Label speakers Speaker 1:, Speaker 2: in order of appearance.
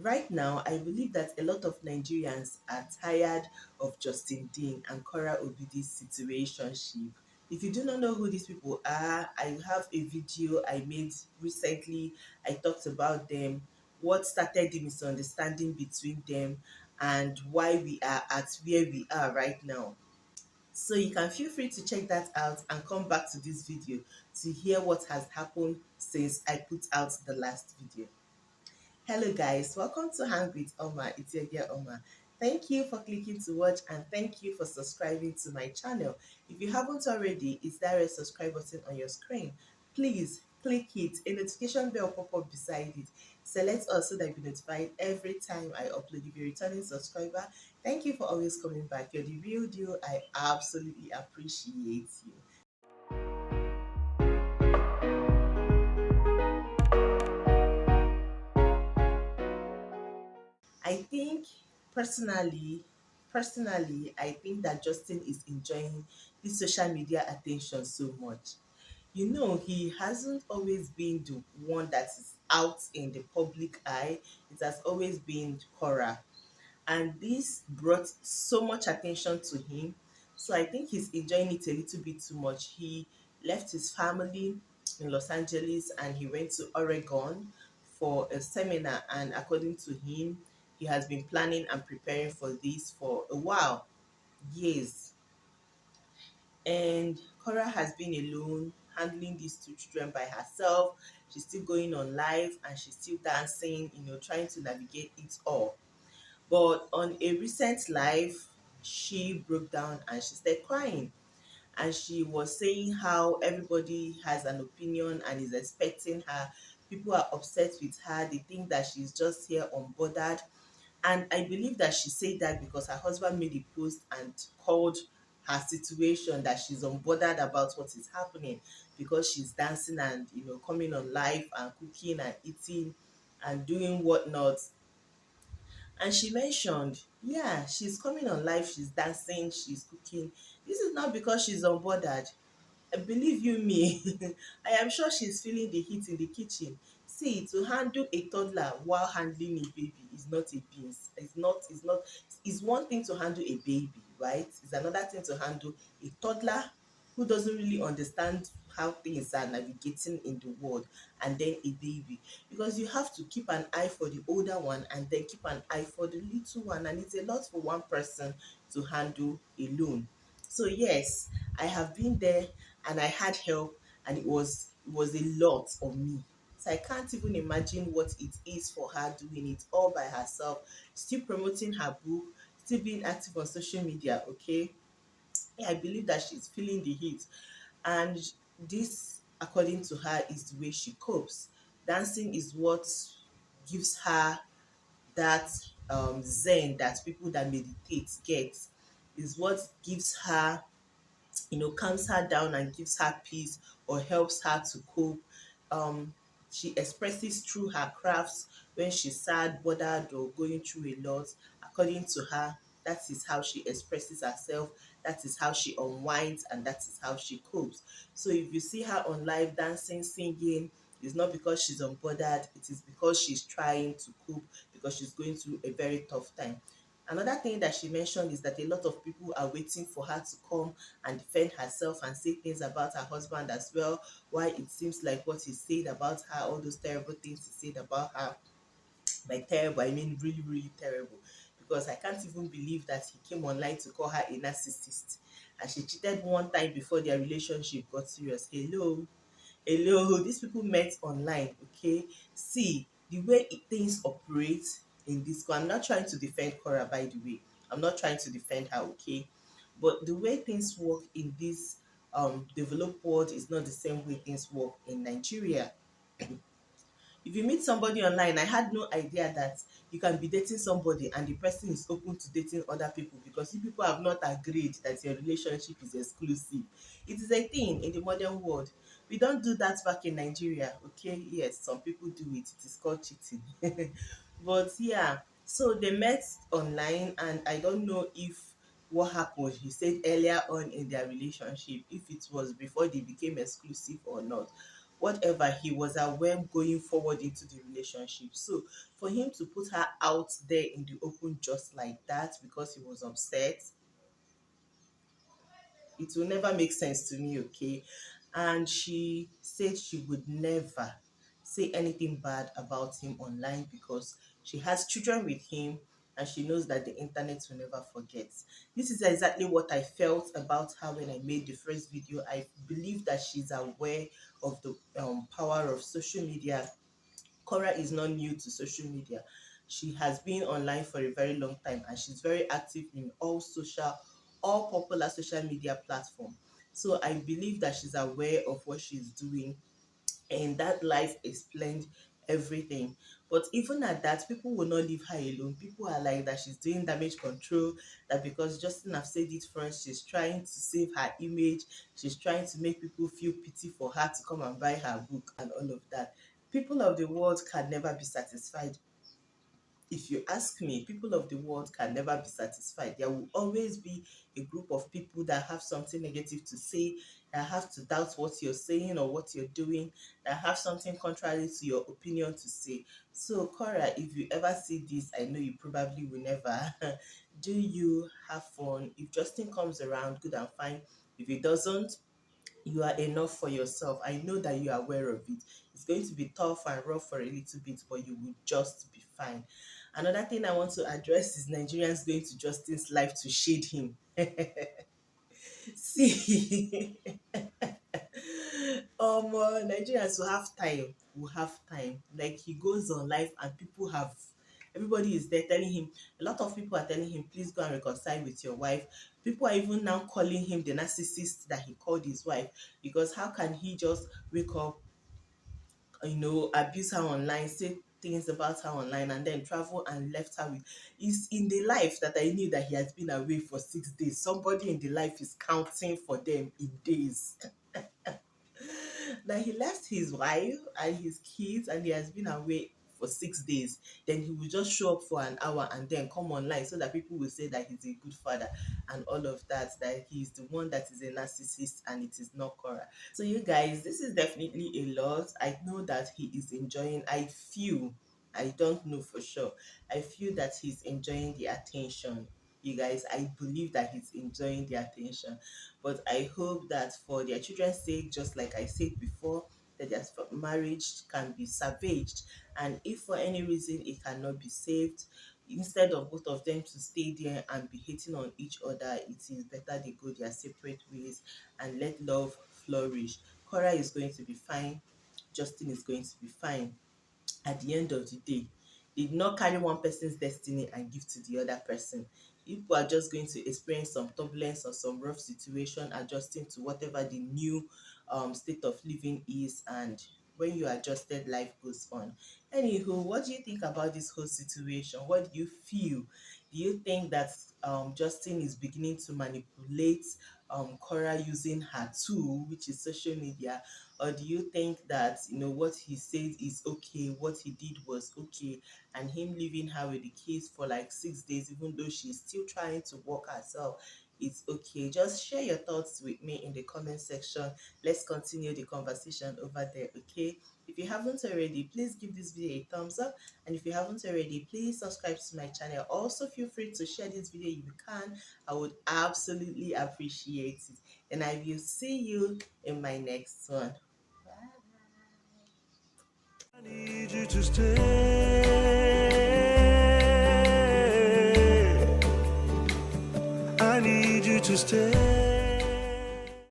Speaker 1: Right now, I believe that a lot of Nigerians are tired of Justin Dean and Cora Obidi's situationship. If you do not know who these people are, I have a video I made recently. I talked about them, what started the misunderstanding between them, and why we are at where we are right now. So you can feel free to check that out and come back to this video to hear what has happened since I put out the last video. Hello guys, welcome to Hang with Oma. It's your girl Oma. Thank you for clicking to watch and thank you for subscribing to my channel. If you haven't already, is there a subscribe button on your screen? Please click it. A notification bell pop up beside it. Select all so that you'll be notified every time I upload. If you're a returning subscriber, thank you for always coming back. You're the real deal. I absolutely appreciate you. I think personally, I think that Justin is enjoying this social media attention so much. You know, he hasn't always been the one that is out in the public eye. It has always been Cora, and this brought so much attention to him. So I think he's enjoying it a little bit too much. He left his family in Los Angeles and he went to Oregon for a seminar, and according to him, he has been planning and preparing for this for a while, years. And Cora has been alone handling these two children by herself. She's still going on live and she's still dancing, trying to navigate it all. But on a recent live, she broke down and she started crying. And she was saying how everybody has an opinion and is expecting her. People are upset with her. They think that she's just here unbothered. And I believe that she said that because her husband made a post and called her situation that she's unbothered about what is happening because she's dancing and coming on live and cooking and eating and doing whatnot. And she mentioned, yeah, she's coming on live, she's dancing, she's cooking. This is not because she's unbothered. Believe you me, I am sure she's feeling the heat in the kitchen. See, to handle a toddler while handling a baby is not a beans. It's one thing to handle a baby, right? It's another thing to handle a toddler who doesn't really understand how things are navigating in the world, and then a baby. Because you have to keep an eye for the older one and then keep an eye for the little one, and it's a lot for one person to handle alone. So yes, I have been there and I had help, and it was a lot on me. So I can't even imagine what it is for her doing it all by herself, still promoting her book, still being active on social media, okay? Yeah, I believe that she's feeling the heat. And this, according to her, is the way she copes. Dancing is what gives her that zen that people that meditate get, is what gives her, calms her down and gives her peace or helps her to cope. Um, she expresses through her crafts when she's sad, bothered, or going through a lot. According to her, that is how she expresses herself, that is how she unwinds, and that is how she copes. So if you see her on live dancing, singing, it's not because she's unbothered, it is because she's trying to cope, because she's going through a very tough time. Another thing that she mentioned is that a lot of people are waiting for her to come and defend herself and say things about her husband as well. Why it seems like what he said about her, all those terrible things he said about her, by terrible, I mean really, really terrible. Because I can't even believe that he came online to call her a narcissist. And she cheated one time before their relationship got serious. Hello, these people met online, okay? See, the way things operate in this, I'm not trying to defend Cora, by the way. I'm not trying to defend her, okay? But the way things work in this developed world is not the same way things work in Nigeria. If you meet somebody online, I had no idea that you can be dating somebody and the person is open to dating other people, because you people have not agreed that your relationship is exclusive. It is a thing in the modern world. We don't do that back in Nigeria, okay? Yes, some people do it. It is called cheating. But yeah, so they met online, and I don't know if what happened, he said earlier on in their relationship, if it was before they became exclusive or not. whatever, he was aware going forward into the relationship. So for him to put her out there in the open just like that because he was upset, it will never make sense to me, okay? And she said she would never say anything bad about him online because she has children with him and she knows that the internet will never forget. This is exactly what I felt about her when I made the first video. I believe that she's aware of the power of social media. Cora is not new to social media. She has been online for a very long time and she's very active in all popular social media platforms. So I believe that she's aware of what she's doing, and that life explained everything. But even at that, people will not leave her alone. People are like that she's doing damage control, that because Justin have said it first, she's trying to save her image, she's trying to make people feel pity for her to come and buy her book and all of that. People of the world can never be satisfied. If you ask me, people of the world can never be satisfied. There will always be a group of people that have something negative to say, that have to doubt what you're saying or what you're doing, that have something contrary to your opinion to say. So, Cora, if you ever see this, I know you probably will never. Do you have fun? If Justin comes around, good and fine. If he doesn't, you are enough for yourself. I know that you are aware of it. It's going to be tough and rough for a little bit, but you will just be fine. Another thing I want to address is Nigerians going to Justin's life to shade him. See, Nigerians will have time. Like he goes on live and everybody is there telling him, a lot of people are telling him, please go and reconcile with your wife. People are even now calling him the narcissist that he called his wife, because how can he just wake up, abuse her online, say things about her online, and then travel and left her with, is in the life that I knew that he has been away for 6 days. Somebody in the life is counting for them in days. That he left his wife and his kids and he has been away for 6 days, then he will just show up for an hour and then come online so that people will say that he's a good father and all of that he's the one that is a narcissist and it is not Cora. So you guys, this is definitely a lot. I know that he is enjoying, I don't know for sure. I feel that he's enjoying the attention. You guys, I believe that he's enjoying the attention. But I hope that for their children's sake, just like I said before, that their marriage can be salvaged. And if for any reason it cannot be saved, instead of both of them to stay there and be hating on each other, it is better they go their separate ways and let love flourish. Cora is going to be fine. Justin is going to be fine. At the end of the day, they did not carry one person's destiny and give to the other person. People are just going to experience some turbulence or some rough situation, adjusting to whatever the new state of living is, and when you adjusted, life goes on. Anywho, what do you think about this whole situation? What do you feel? Do you think that Justin is beginning to manipulate Cora using her tool, which is social media, or do you think that what he said is okay, what he did was okay, and him leaving her with the kids for like 6 days, even though she's still trying to work herself, it's okay? Just share your thoughts with me in the comment section. Let's continue the conversation over there, okay? If you haven't already, please give this video a thumbs up, and if you haven't already, please subscribe to my channel. Also feel free to share this video if you can. I would absolutely appreciate it, and I will see you in my next one.
Speaker 2: I need you to stay. I need you to stay.